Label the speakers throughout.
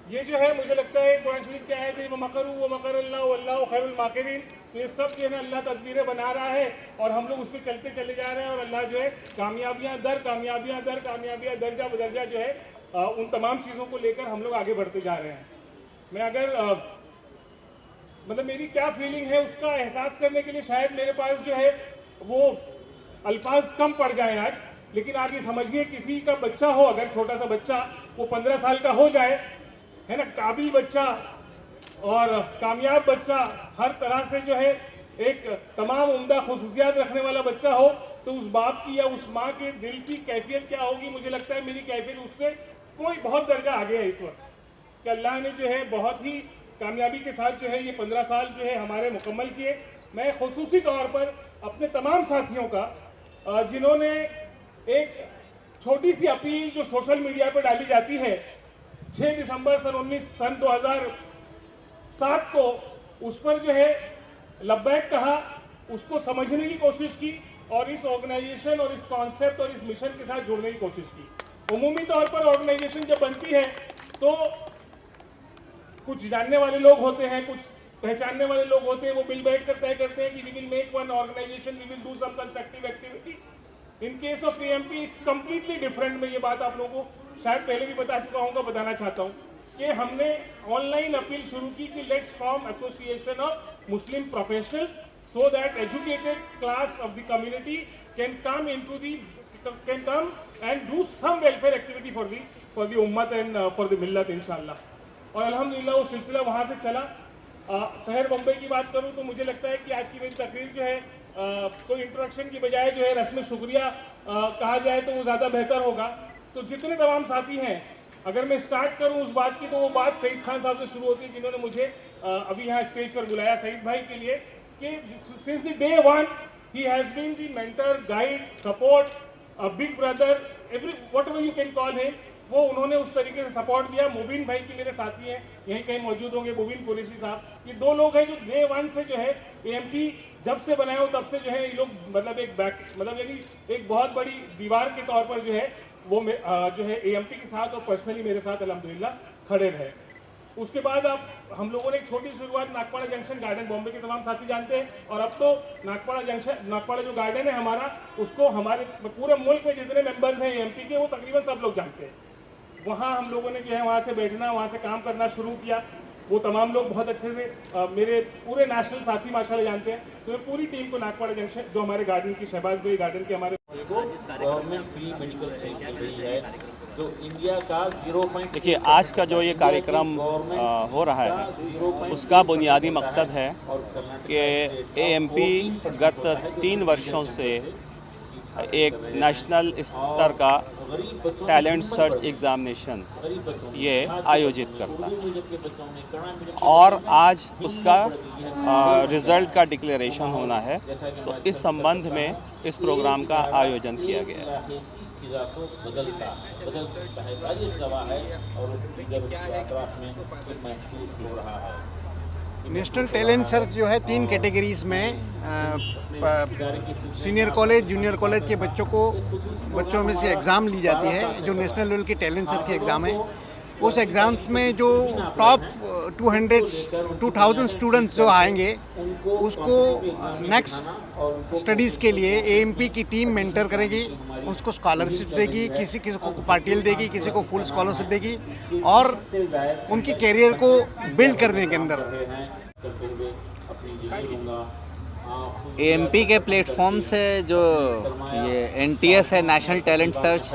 Speaker 1: ये जो है मुझे लगता है कुरान शरीफ क्या है कि वो मकरू वो मकर अल्लाह वल्लाहु खैरुल माकिरीन, तो ये सब जो है ना अल्लाह तदबीरें बना रहा है और हम लोग उस पर चलते चले जा रहे हैं और अल्लाह जो है कामयाबियाँ दर्जा बदर्जा जो है उन तमाम चीज़ों को लेकर हम लोग आगे बढ़ते जा रहे हैं। मैं अगर मतलब मेरी क्या फीलिंग है उसका एहसास करने के लिए शायद मेरे पास जो है वो अल्फाज कम पड़ जाए आज, लेकिन आप ये समझिए किसी का बच्चा हो, अगर छोटा सा बच्चा वो 15 साल का हो जाए, है ना, काबिल बच्चा और कामयाब बच्चा, हर तरह से जो है एक तमाम उम्दा खुसूसियात रखने वाला बच्चा हो, तो उस बाप की या उस माँ के दिल की कैफियत क्या होगी। मुझे लगता है मेरी कैफियत उससे कोई बहुत दर्जा आगे है इस वक्त, कि अल्लाह ने जो है बहुत ही कामयाबी के साथ जो है ये 15 साल जो है हमारे मुकम्मल किए। मैं खुसूसी तौर पर अपने तमाम साथियों का जिन्होंने एक छोटी सी अपील जो सोशल मीडिया पर डाली जाती है 6 दिसंबर सन 2007 को, उस पर जो है लब्बैक कहा, उसको समझने की कोशिश की और इस ऑर्गेनाइजेशन और इस कॉन्सेप्ट और इस मिशन के साथ जुड़ने की कोशिश की। उमूमी तौर पर ऑर्गेनाइजेशन जब बनती है तो कुछ जानने वाले लोग होते हैं, कुछ पहचानने वाले लोग होते हैं, वो मिल बैठ कर तय करते हैं कि we will make one organisation, we will do some constructive activity. In case of AMP it's completely different. मैं ये बात आप लोगों को शायद पहले भी बता चुका हूँ, बताना चाहता हूँ कि हमने ऑनलाइन अपील शुरू की कि let's form association of Muslim professionals so that educated class of the community can come and do some welfare activity for the उम्मत एंड फॉर द मिल्लत इंशाल्लाह। और अल्हम्दुलिल्लाह वो सिलसिला वहाँ से चला। शहर बम्बई की बात करूँ तो मुझे लगता है कि आज की मेरी तकरीर जो है कोई इंट्रोडक्शन की बजाय जो है रस्म शुक्रिया कहा जाए तो वो ज़्यादा बेहतर होगा। तो जितने तमाम साथी हैं, अगर मैं स्टार्ट करूं उस बात की तो वो बात सईद खान साहब से शुरू होती है, जिन्होंने मुझे अभी यहाँ स्टेज पर बुलाया सईद भाई के लिए, कि since the day one he has been the mentor, guide, support, big brother, every whatever you can call him, वो उन्होंने उस तरीके से सपोर्ट दिया। मुबीन भाई की मेरे साथी हैं, यहीं कहीं मौजूद होंगे, मुबीन कुरैशी साहब, ये दो लोग हैं जो डे वन से जो है एएमपी जब से बनाए हो तब से जो है ये लोग मतलब यानी एक बहुत बड़ी दीवार के तौर पर जो है वो जो है एएमपी के साथ और पर्सनली मेरे साथ अल्हम्दुलिल्लाह खड़े रहे। उसके बाद अब हम लोगों ने एक छोटी शुरुआत नागपाड़ा जंक्शन गार्डन, बॉम्बे के तमाम साथी जानते हैं, और अब तो नागपाड़ा जो गार्डन है हमारा, उसको हमारे पूरे मुल्क में जितने मेंबर्स हैं एएमपी के वो तकरीबन सब लोग जानते हैं। वहाँ हम लोगों ने जो है वहाँ से बैठना, वहाँ से काम करना शुरू किया। वो तमाम लोग बहुत अच्छे से मेरे पूरे नेशनल साथी माशाल्लाह जानते हैं। तो मैं पूरी टीम को नागपाड़ा जंक्शन जो हमारे गार्डन की शहबाज भाई गार्डन के हमारे
Speaker 2: गवर्नमेंट फ्री मेडिकल सेंटर मिल रही है जो इंडिया का 0.
Speaker 3: देखिए, आज का जो ये कार्यक्रम हो रहा है उसका बुनियादी मकसद है कि एएमपी गत 3 वर्षों से एक नेशनल स्तर का टैलेंट सर्च एग्ज़ामिनेशन ये आयोजित करता है और आज उसका रिज़ल्ट का डिक्लेरेशन होना है। तो इस संबंध में इस प्रोग्राम का आयोजन किया गया है।
Speaker 4: नेशनल टैलेंट सर्च जो है 3 कैटेगरीज में सीनियर कॉलेज, जूनियर कॉलेज के बच्चों में से एग्ज़ाम ली जाती है, जो नेशनल लेवल की टैलेंट सर्च के एग्ज़ाम है। उस एग्ज़ाम्स में जो टॉप 2000 स्टूडेंट्स जो आएंगे उसको नेक्स्ट स्टडीज़ के लिए एएमपी की टीम मेंटर करेगी, उसको स्कॉलरशिप देगी, किसी को पार्टियल देगी, किसी को फुल स्कॉलरशिप देगी, और उनकी कैरियर को बिल्ड करने के अंदर
Speaker 5: एएमपी के प्लेटफॉर्म से जो ये एनटीएस है, नेशनल टैलेंट सर्च,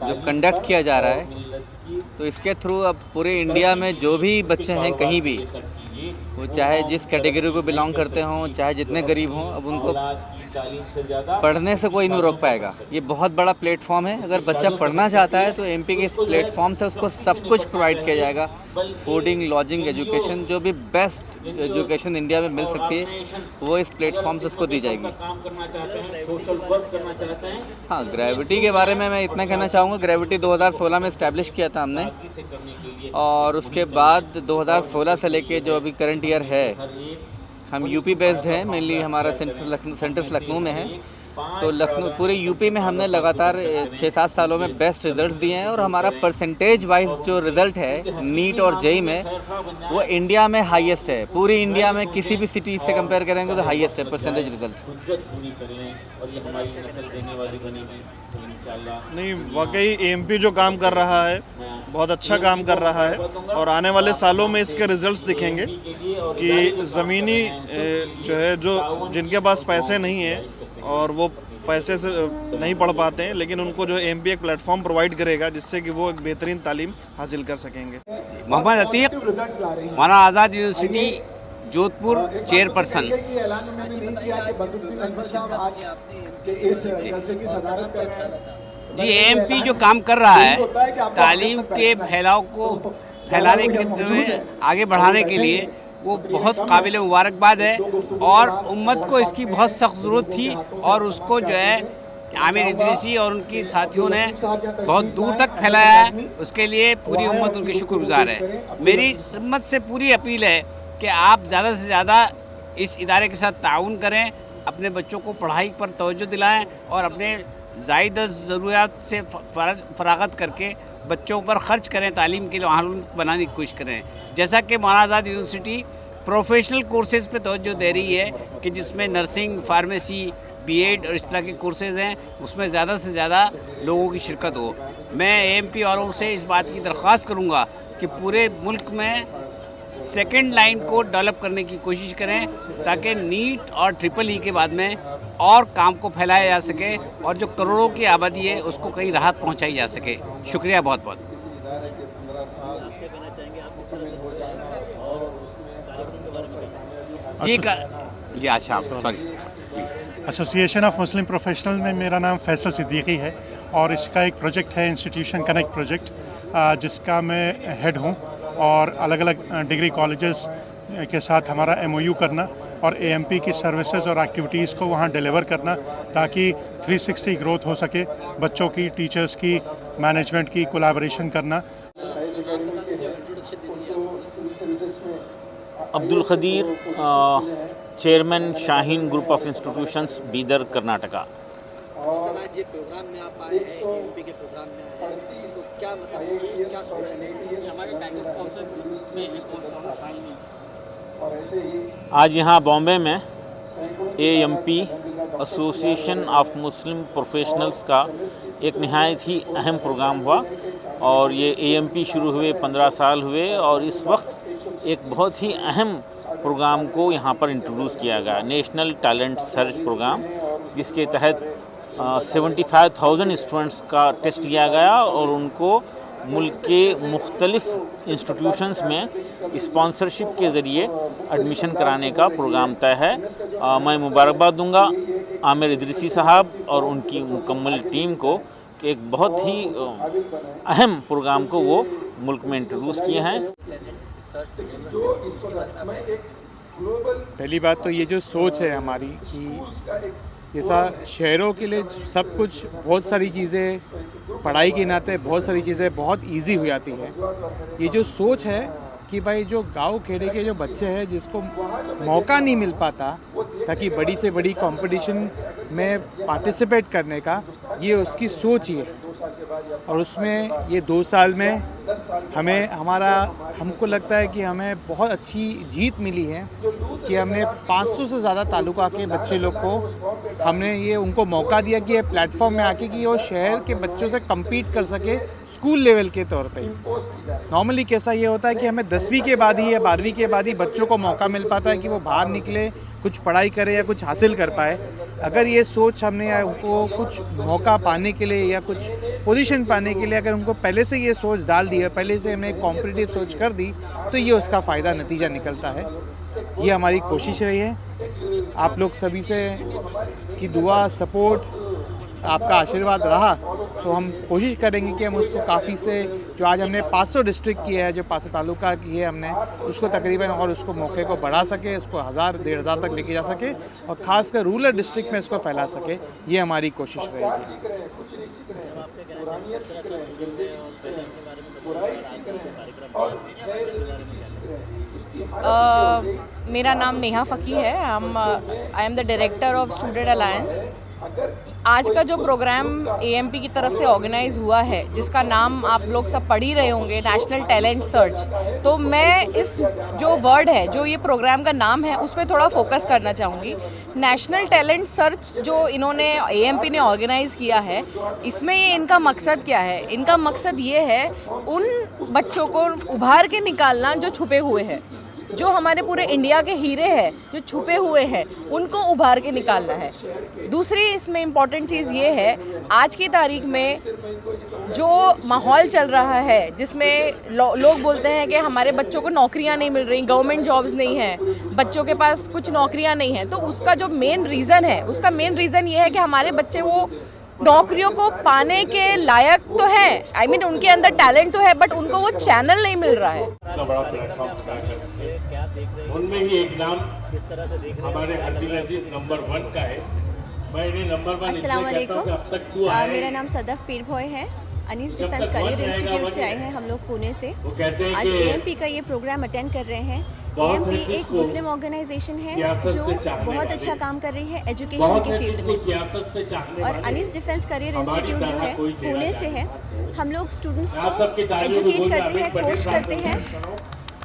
Speaker 5: जो कंडक्ट किया जा रहा है, तो इसके थ्रू अब पूरे इंडिया में जो भी बच्चे हैं कहीं भी, वो चाहे जिस कैटेगरी को बिलोंग करते हों, चाहे जितने गरीब हों, अब उनको पढ़ने से कोई नहीं रोक पाएगा। ये बहुत बड़ा प्लेटफॉर्म है। अगर बच्चा पढ़ना चाहता है तो एमपी के इस प्लेटफॉर्म से उसको सब कुछ प्रोवाइड किया जाएगा, फूडिंग, लॉजिंग, एजुकेशन, जो भी बेस्ट एजुकेशन इंडिया में मिल सकती है वो इस प्लेटफॉर्म से उसको दी जाएगी। हाँ, ग्रेविटी के बारे में मैं इतना कहना चाहूँगा, ग्रेविटी 2016 में इस्टेब्लिश किया था हमने, और उसके बाद 2016 से लेके जो अभी करंट ईयर है, हम यूपी बेस्ड हैं, मेनली हमारा सेंटर्स लखनऊ में है, तो लखनऊ पूरे यूपी में हमने लगातार 6-7 सालों में बेस्ट रिजल्ट्स दिए हैं और हमारा परसेंटेज वाइज जो रिज़ल्ट है नीट और जेई में वो इंडिया में हाईएस्ट है। पूरी इंडिया में किसी भी सिटी से कंपेयर करेंगे तो हाईएस्ट है परसेंटेज रिजल्ट।
Speaker 6: नहीं, वाकई एएमपी जो काम कर रहा है बहुत अच्छा काम कर रहा है और आने वाले सालों में इसके रिजल्ट्स दिखेंगे कि ज़मीनी जो है जो जिनके पास पैसे नहीं है और वो पैसे से नहीं पढ़ पाते हैं, लेकिन उनको जो एएमपी एक प्लेटफॉर्म प्रोवाइड करेगा जिससे कि वो एक बेहतरीन तालीम हासिल कर सकेंगे।
Speaker 7: मोहम्मद अतीक, मौलाना आज़ाद यूनिवर्सिटी जोधपुर चेयरपर्सन। जी, एएमपी जो काम कर रहा है तालीम के फैलाव को फैलाने के जो है आगे बढ़ाने के लिए वो बहुत काबिल मुबारकबाद है और उम्मत को इसकी बहुत सख्त ज़रूरत थी और उसको जो है आमिर इदरीसी और उनकी साथियों ने बहुत दूर तक फैलाया है। उसके लिए पूरी उम्मत उनकी शुक्रगुजार है। मेरी उम्मत से पूरी अपील है कि आप ज़्यादा से ज़्यादा इस इदारे के साथ ताउन करें, अपने बच्चों को पढ़ाई पर तवज्जो दिलाएं और अपने ज़ायद ज़रूरियात से फरागत करके बच्चों पर ख़र्च करें, तालीम के लिए माहौल बनाने की कोशिश करें। जैसा कि मौलाना आज़ाद यूनिवर्सिटी प्रोफेशनल कोर्सेज़ पे तवज्जो दे रही है कि जिसमें नर्सिंग, फार्मेसी, बीएड और इस तरह के कोर्सेज़ हैं, उसमें ज़्यादा से ज़्यादा लोगों की शिरकत हो। मैं एएमपी वालों से इस बात की दरख्वास्त करूँगा कि पूरे मुल्क में सेकेंड लाइन को डेवलप करने की कोशिश करें ताकि नीट और ट्रिपल के बाद में और काम को फैलाया जा सके और जो करोड़ों की आबादी है उसको कहीं राहत पहुंचाई जा सके। शुक्रिया बहुत बहुत। जी अच्छा, sorry.
Speaker 8: Association of Muslim professional में मेरा नाम फैसल सिद्दीकी है और इसका एक प्रोजेक्ट है इंस्टीट्यूशन कनेक्ट प्रोजेक्ट, जिसका मैं हेड हूँ और अलग अलग डिग्री कॉलेजेस के साथ हमारा MOU करना और एएमपी की सर्विसेज और एक्टिविटीज़ को वहाँ डिलीवर करना ताकि 360 ग्रोथ हो सके, बच्चों की, टीचर्स की, मैनेजमेंट की कोलैबोरेशन करना।
Speaker 2: Abdul Khadir, chairman Shaheen group of institutions, Bidar, Karnataka.
Speaker 9: Sir, आज ये प्रोग्राम में आप आए हैं, एएमपी के प्रोग्राम में आए हैं, तो क्या मतलब क्या सोच रहे हैं? हमारे टाइगर स्पॉन्सर में है कौन शाहीन है?
Speaker 2: आज यहाँ बॉम्बे में AMP association of Muslim professionals का एक नहायत ही अहम प्रोग्राम हुआ और ये एएमपी शुरू हुए 15 साल हुए और इस वक्त एक बहुत ही अहम प्रोग्राम को यहाँ पर इंट्रोड्यूस किया गया, नेशनल टैलेंट सर्च प्रोग्राम, जिसके तहत 75,000 स्टूडेंट्स का टेस्ट लिया गया और उनको मुल्क के मुख्तलिफ इंस्टीट्यूशंस में स्पॉन्सरशिप के ज़रिए एडमिशन कराने का प्रोग्राम तय है। मैं मुबारकबाद दूंगा आमिर इदरीसी साहब और उनकी मुकम्मल टीम को कि एक बहुत ही अहम प्रोग्राम को वो मुल्क में इंट्रोड्यूस किए हैं।
Speaker 10: पहली बात तो ये जो सोच है हमारी कि जैसा शहरों के लिए सब कुछ, बहुत सारी चीज़ें पढ़ाई के नाते बहुत सारी चीज़ें बहुत इजी हो जाती है। ये जो सोच है कि भाई जो गांव खेड़े के जो बच्चे हैं जिसको मौका नहीं मिल पाता ताकि बड़ी से बड़ी कंपटीशन में पार्टिसिपेट करने का, ये उसकी सोच ही है और उसमें ये 2 साल में हमको लगता है कि हमें बहुत अच्छी जीत मिली है कि हमने 500 से ज़्यादा तालुका के बच्चे लोग को हमने ये उनको मौका दिया कि ये प्लेटफॉर्म में आके कि वो शहर के बच्चों से कम्पीट कर सके स्कूल लेवल के तौर पे। नॉर्मली कैसा ये होता है कि हमें 10वीं के बाद ही या 12वीं के बाद ही बच्चों को मौका मिल पाता है कि वो बाहर निकले, कुछ पढ़ाई करे या कुछ हासिल कर पाए। अगर ये सोच हमने उनको कुछ मौका पाने के लिए या कुछ पोजीशन पाने के लिए अगर उनको पहले से ये सोच डाल दी है, पहले से हमने कॉम्पिटिटिव सोच कर दी, तो ये उसका फ़ायदा नतीजा निकलता है। ये हमारी कोशिश रही है। आप लोग सभी से की दुआ, सपोर्ट, आपका आशीर्वाद रहा तो हम कोशिश करेंगे कि हम उसको काफ़ी से जो आज हमने 500 डिस्ट्रिक्ट किया है, जो 500 तालुका किए हमने, उसको तकरीबन और उसको मौके को बढ़ा सके, उसको 1000-1500 तक लेके जा सके और ख़ासकर रूरल डिस्ट्रिक्ट में इसको फैला सके। ये हमारी कोशिश रहेगी।
Speaker 11: मेरा नाम नेहा फ़की है। I am the director of student alliance आज का जो प्रोग्राम एएमपी की तरफ से ऑर्गेनाइज हुआ है, जिसका नाम आप लोग सब पढ़ ही रहे होंगे, नेशनल टैलेंट सर्च, तो मैं इस जो वर्ड है, जो ये प्रोग्राम का नाम है, उस पर थोड़ा फोकस करना चाहूँगी। नेशनल टैलेंट सर्च जो इन्होंने एएमपी ने ऑर्गेनाइज़ किया है, इसमें ये इनका मकसद क्या है? इनका मकसद ये है उन बच्चों को उभार के निकालना जो छुपे हुए हैं, जो हमारे पूरे इंडिया के हीरे हैं, जो छुपे हुए हैं, उनको उभार के निकालना है। दूसरी इसमें इम्पॉर्टेंट चीज़ ये है, आज की तारीख में जो माहौल चल रहा है, जिसमें लोग बोलते हैं कि हमारे बच्चों को नौकरियां नहीं मिल रही, गवर्नमेंट जॉब्स नहीं हैं, बच्चों के पास कुछ नौकरियां नहीं हैं, तो उसका जो मेन रीज़न है, उसका मेन रीज़न ये है कि हमारे बच्चे वो नौकरियों को पाने के लायक तो है, आई मीन उनके अंदर टैलेंट तो है, बट उनको वो चैनल नहीं मिल रहा है।
Speaker 12: उनमें ही एक नाम किस तरह से देख रहे हैं हमारे अब्दुल नंबर 1 का है। मैं इन्हें नंबर 1
Speaker 13: अस्सलाम वालेकुम, मेरा नाम सदफ पीर भोय है। अनीस डिफेंस करियर इंस्टीट्यूट से आए हैं हम लोग पुणे से। आज एएमपी का ये प्रोग्राम अटेंड कर रहे हैं। एएमपी एक मुस्लिम ऑर्गेनाइजेशन है जो बहुत अच्छा काम कर रही है एजुकेशन की फील्ड में, और अनीस डिफेंस करियर इंस्टीट्यूट जो है पुणे से है। हम लोग स्टूडेंट्स को एजुकेट करते हैं, कोच करते हैं,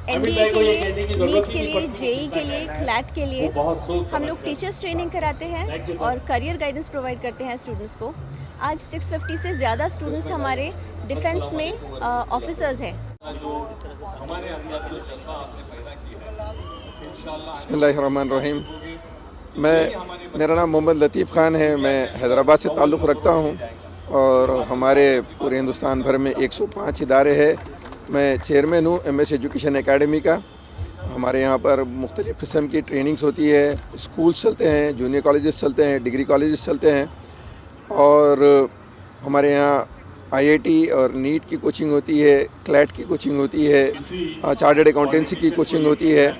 Speaker 13: एनडीए के लिए, नीट के लिए, जेई के लिए, क्लैट के लिए। हम लोग टीचर्स ट्रेनिंग कराते हैं और करियर गाइडेंस प्रोवाइड करते हैं स्टूडेंट्स को। आज 650 से ज़्यादा स्टूडेंट्स हमारे डिफेंस में ऑफिसर्स हैं।
Speaker 14: बिस्मिल्लाहिर्रहमानिर्रहीम। मेरा नाम मोहम्मद लतीफ़ ख़ान है। मैं हैदराबाद से ताल्लुक़ रखता हूँ और हमारे पूरे हिंदुस्तान भर में 105 इदारे हैं। मैं चेयरमैन हूँ एमएस एजुकेशन एकेडमी का। हमारे यहाँ पर मुख्तलिफ़ किस्म की ट्रेनिंग्स होती है, स्कूल्स चलते हैं, जूनियर कॉलेजेस चलते हैं, डिग्री कॉलेजेस चलते हैं, और हमारे यहाँ आईआईटी और नीट की कोचिंग होती है, क्लैट की कोचिंग होती है, चार्टर्ड अकाउंटेंसी की कोचिंग होती है,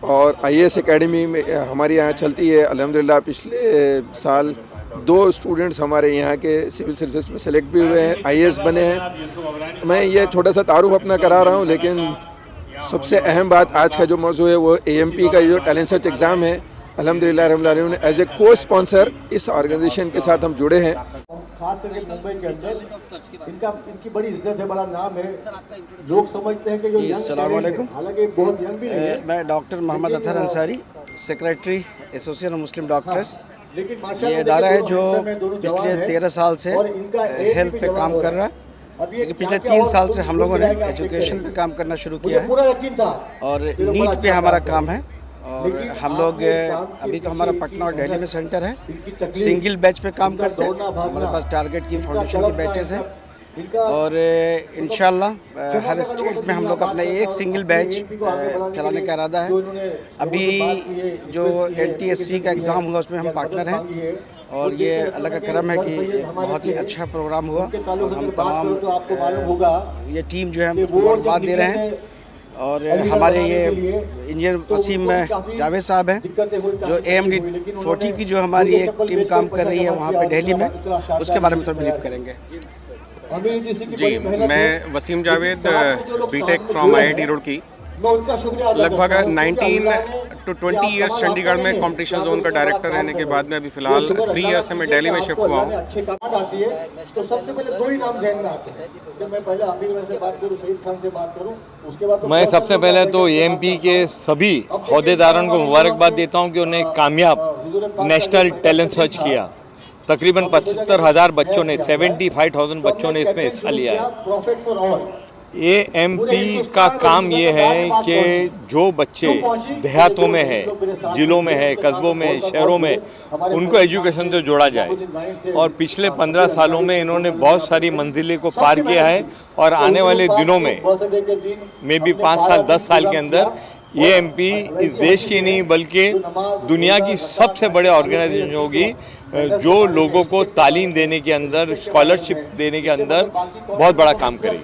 Speaker 14: और आईएएस एकेडमी में हमारे यहाँ चलती है। अल्हम्दुलिल्लाह पिछले साल 2 स्टूडेंट्स हमारे यहाँ के सिविल सर्विसेज में सेलेक्ट भी हुए हैं, आईएएस बने हैं। मैं ये छोटा सा तारुफ अपना करा रहा हूँ, लेकिन सबसे अहम बात आज का जो मौजू है वो एएमपी का जो टैलेंट सर्च एग्ज़ाम है। अल्हम्दुलिल्लाह रब्बिल आलमीन एज ए को स्पॉन्सर इस ऑर्गेनाइजेशन के साथ हम जुड़े हैं।
Speaker 15: खास करके मुंबई के अंदर इनकी बड़ी इज्जत है, बड़ा नाम है। लोग समझते हैं कि जो यंग, हालांकि बहुत यंग भी नहीं है।
Speaker 16: मैं doctor Mohammad Athar Ansari, secretary association of Muslim doctors. ये इदारा है जो पिछले 13 साल से हेल्थ पे काम कर रहा है। लेकिन पिछले 3 साल से हम लोगों ने एजुकेशन पे काम करना शुरू किया है और नीट पे हमारा काम है। और हम लोग अभी तो हमारा पटना और दिल्ली में सेंटर है, सिंगल बैच पे काम करते हैं। हमारे पास टारगेट की फाउंडेशन की बैचेस हैं और इंशाल्लाह हर स्टेट में हम लोग अपना एक सिंगल बैच चलाने का इरादा है। अभी जो एलटीएससी का एग्ज़ाम हुआ उसमें हम पार्टनर हैं और ये अल्लाह का करम है कि एक बहुत ही अच्छा प्रोग्राम हुआ। हम तमाम ये टीम जो है हम मुबारकबाद दे रहे हैं। और हमारे ये इंजीनियर वसीम जावेद साहब हैं जो AMD 40 की जो हमारी एक टीम काम कर रही है वहाँ पे दिल्ली में, उसके बारे में थोड़ा ब्रीफ करेंगे।
Speaker 17: जी, मैं Wasim Javed, BTech from IIT Roorkee. लगभग 19 to 20 ईयर्स चंडीगढ़ में कंपटीशन जोन का डायरेक्टर रहने के बाद में अभी फ़िलहाल 3 ईयर्स से मैं दिल्ली में शिफ्ट हुआ हूँ।
Speaker 15: तो सबसे पहले 2 ही नाम ज़हन में आते हैं। जब मैं पहले आमिर भाई से बात करूँ, सईद खान से बात करूँ, उसके बाद
Speaker 18: मैं सबसे पहले तो AMP के सभी अहदेदारों को मुबारकबाद देता हूँ कि उन्हें कामयाब नेशनल टैलेंट सर्च किया। तकरीबन 75,000 बच्चों ने, 75,000 बच्चों ने इसमें हिस्सा लिया है। AMP का काम ये है कि जो बच्चे देहातों में है, ज़िलों में है, कस्बों में, शहरों में, उनको एजुकेशन से जोड़ा जाए। और पिछले 15 सालों में इन्होंने बहुत सारी मंजिलें को पार किया है और आने वाले दिनों में मे बी 5 साल 10 साल के अंदर AMP इस देश की नहीं बल्कि दुनिया की सबसे बड़े ऑर्गेनाइजेशन होगी जो लोगों को तालीम देने के अंदर, स्कॉलरशिप देने के अंदर बहुत बड़ा काम करेगी।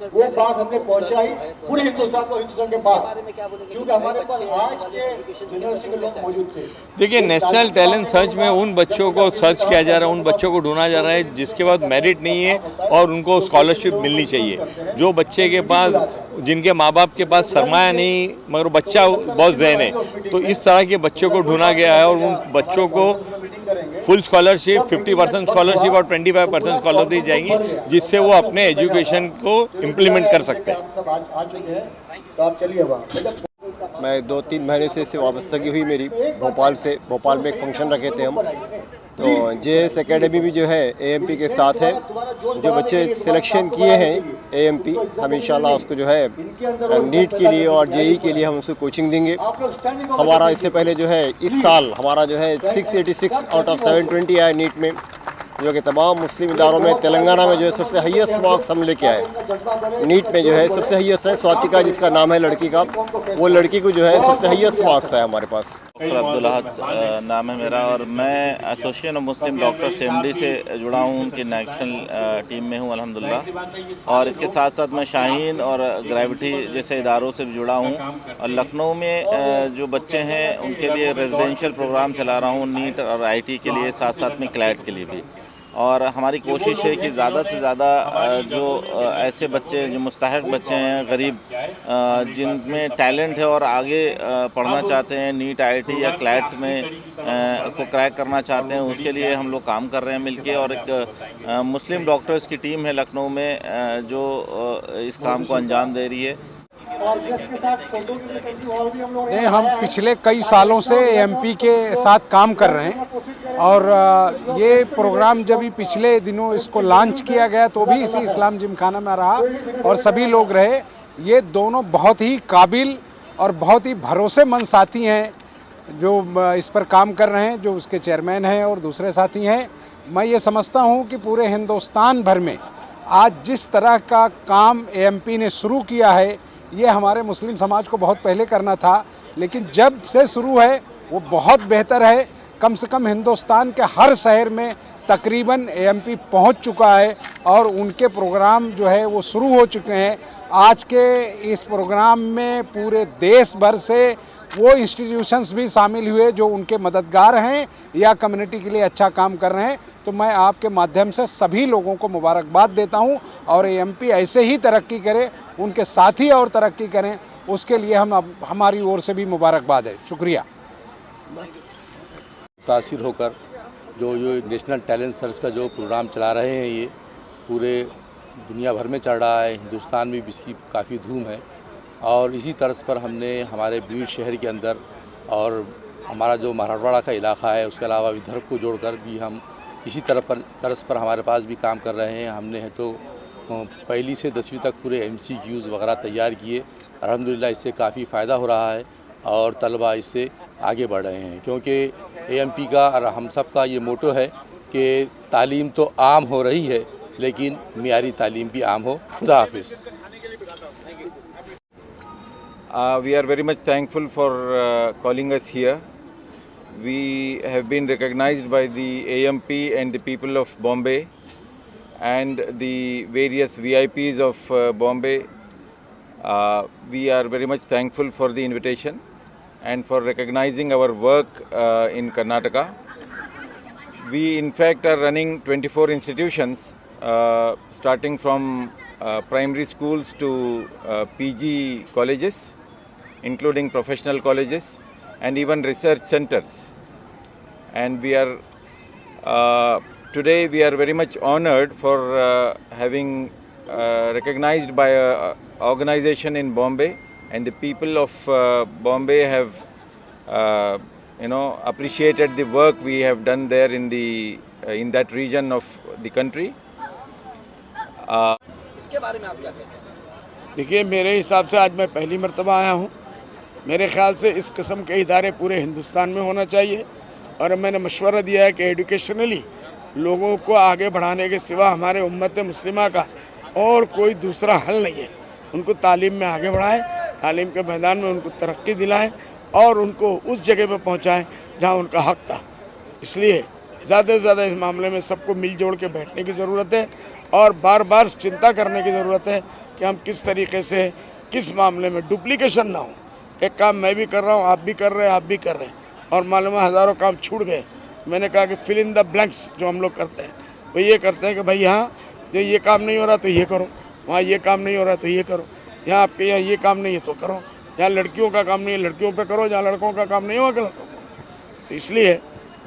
Speaker 15: वो बात हमने पहुंचाई पूरे हिंदुस्तान को, हिंदुस्तान के बाद, क्योंकि हमारे पास आज के यूनिवर्सिटी के लोग मौजूद थे।
Speaker 18: देखिए, नेशनल टैलेंट सर्च में उन बच्चों को सर्च किया जा रहा है, उन बच्चों को ढूंढा जा रहा है जिसके पास मेरिट नहीं है और उनको स्कॉलरशिप मिलनी चाहिए। जो बच्चे के पास, जिनके माँ बाप के पास सरमाया नहीं मगर बच्चा बहुत ज़हन है, तो इस तरह के बच्चों को ढूंढा गया है और उन बच्चों को फुल स्कॉलरशिप, 50% स्कॉलरशिप और 25% स्कॉलरशिप दी जाएंगी, जिससे वो अपने एजुकेशन को इम्प्लीमेंट कर सकते हैं।
Speaker 19: मैं 2-3 महीने से इससे वाबस्तगी हुई मेरी भोपाल से। भोपाल में एक फंक्शन रखे थे हम, तो JS एकेडमी भी जो है AMP के साथ है। जो बच्चे सिलेक्शन किए हैं AMP, हम इंशाल्लाह उसको जो है नीट के लिए और JEE के लिए हम उसको कोचिंग देंगे। हमारा इससे पहले जो है इस साल हमारा जो है 686 आउट ऑफ 720 आया नीट में, जो कि तमाम मुस्लिम इदारों में तेलंगाना में जो है सबसे हाईएस्ट मार्क्स हम लेके आए। नीट में जो है सबसे हाईएस्ट है स्वातिका, जिसका नाम है लड़की का, वो लड़की को जो है सबसे हाईएस्ट मार्क्स है हमारे पास।
Speaker 2: अब्दुल अहद नाम है मेरा और मैं association of Muslim doctors MD से जुड़ा हूँ, उनकी नेशनल टीम में हूँ अल्हम्दुलिल्लाह। और इसके साथ साथ मैं शाहीन और ग्रेविटी जैसे इदारों से भी जुड़ा हूँ। और लखनऊ में जो बच्चे हैं उनके लिए रेजिडेंशियल प्रोग्राम चला रहा हूँ, नीट और IT के लिए, साथ साथ में क्लैट के लिए भी। और हमारी कोशिश है कि ज़्यादा से ज़्यादा जो ऐसे बच्चे जो मुस्तहिक बच्चे हैं, गरीब, जिनमें टैलेंट है और आगे पढ़ना चाहते हैं, नीट IT या क्लैट में को क्रैक करना चाहते हैं, उसके लिए हम लोग काम कर रहे हैं मिलके। और एक मुस्लिम डॉक्टर्स की टीम है लखनऊ में जो इस काम को अंजाम दे रही है।
Speaker 20: नहीं, हम पिछले कई सालों से AMP के साथ काम कर रहे हैं और ये प्रोग्राम जब भी पिछले दिनों इसको लॉन्च किया गया तो भी इसी इस्लाम जिमखाना में रहा और सभी लोग रहे। ये दोनों बहुत ही काबिल और बहुत ही भरोसेमंद साथी हैं जो इस पर काम कर रहे हैं, जो उसके चेयरमैन हैं और दूसरे साथी हैं। मैं ये समझता हूँ कि पूरे हिंदुस्तान भर में आज जिस तरह का काम AMP ने शुरू किया है, ये हमारे मुस्लिम समाज को बहुत पहले करना था, लेकिन जब से शुरू है वो बहुत बेहतर है। कम से कम हिंदुस्तान के हर शहर में तकरीबन AMP पहुंच चुका है और उनके प्रोग्राम जो है वो शुरू हो चुके हैं। आज के इस प्रोग्राम में पूरे देश भर से वो इंस्टीट्यूशंस भी शामिल हुए जो उनके मददगार हैं या कम्युनिटी के लिए अच्छा काम कर रहे हैं। तो मैं आपके माध्यम से सभी लोगों को मुबारकबाद देता हूं और AMP ऐसे ही तरक्की करे, उनके साथी और तरक्की करें, उसके लिए हमारी ओर से भी मुबारकबाद है। शुक्रिया।
Speaker 21: मुतासिर होकर जो नेशनल टैलेंट सर्च का जो प्रोग्राम चला रहे हैं, ये पूरे दुनिया भर में चल रहा है, हिंदुस्तान में भी इसकी काफ़ी धूम है। और इसी तर्ज पर हमने हमारे बीड़ शहर के अंदर और हमारा जो मराठवाड़ा का इलाका है, उसके अलावा विदर्भ को जोड़कर भी हम इसी तर्ज पर हमारे पास भी काम कर रहे हैं। हमने है तो पहली से 10वीं तक पूरे MCQs वगैरह तैयार किए। अल्हम्दुलिल्लाह इससे काफ़ी फ़ायदा हो रहा है और तलबा इससे आगे बढ़ रहे हैं, क्योंकि AMP का और हम सब का ये मोटो है कि तालीम तो आम हो रही है लेकिन मियारी तालीम भी आम हो। खुदा हाफिज़।
Speaker 22: We are very much thankful for calling us here. We have been recognized by the AMP and the people of Bombay and the various VIPs of Bombay. We are very much thankful for the invitation and for recognizing our work in Karnataka. We in fact are running 24 institutions starting from primary schools to PG colleges, including professional colleges and even research centers. And we are today we are very much honored for having recognized by an organization in Bombay, and the people of Bombay have appreciated the work we have done there in that region of the country.
Speaker 9: इसके बारे में आप क्या कहते हैं?
Speaker 23: देखिए, मेरे हिसाब से आज मैं पहली मर्तबा आया हूँ। मेरे ख्याल से इस किस्म के इदारे पूरे हिंदुस्तान में होना चाहिए और मैंने मशवरा दिया है कि एजुकेशनली लोगों को आगे बढ़ाने के सिवा हमारे उम्मत मुस्लिमा का और कोई दूसरा हल नहीं है। उनको तालीम में आगे बढ़ाएं, तालीम के मैदान में उनको तरक्की दिलाएं और उनको उस जगह पर पहुँचाएँ जहाँ उनका हक़ था। इसलिए ज़्यादा से ज़्यादा इस मामले में सबको मिलजोल के बैठने की ज़रूरत है और बार बार चिंता करने की ज़रूरत है कि हम किस तरीके से किस मामले में डुप्लीकेशन ना हो। एक काम मैं भी कर रहा हूँ, आप भी कर रहे हैं, आप भी कर रहे हैं और मालूम है हज़ारों काम छूट गए। मैंने कहा कि फिल इन द ब्लैंक्स जो हम लोग करते हैं वो ये करते हैं कि भाई यहाँ जो ये काम नहीं हो रहा तो ये करो, वहाँ ये काम नहीं हो रहा तो ये करो, यहाँ आपके यहाँ ये काम नहीं है तो करो, यहाँ लड़कियों का काम नहीं है लड़कियों पे करो, जहाँ लड़कों का काम नहीं है वहाँ के लड़कों को। तो इसलिए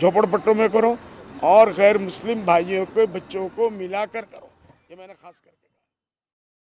Speaker 23: झोपड़पट्टों में करो और गैर मुस्लिम भाइयों के बच्चों को मिलाकर करो, ये मैंने खास करके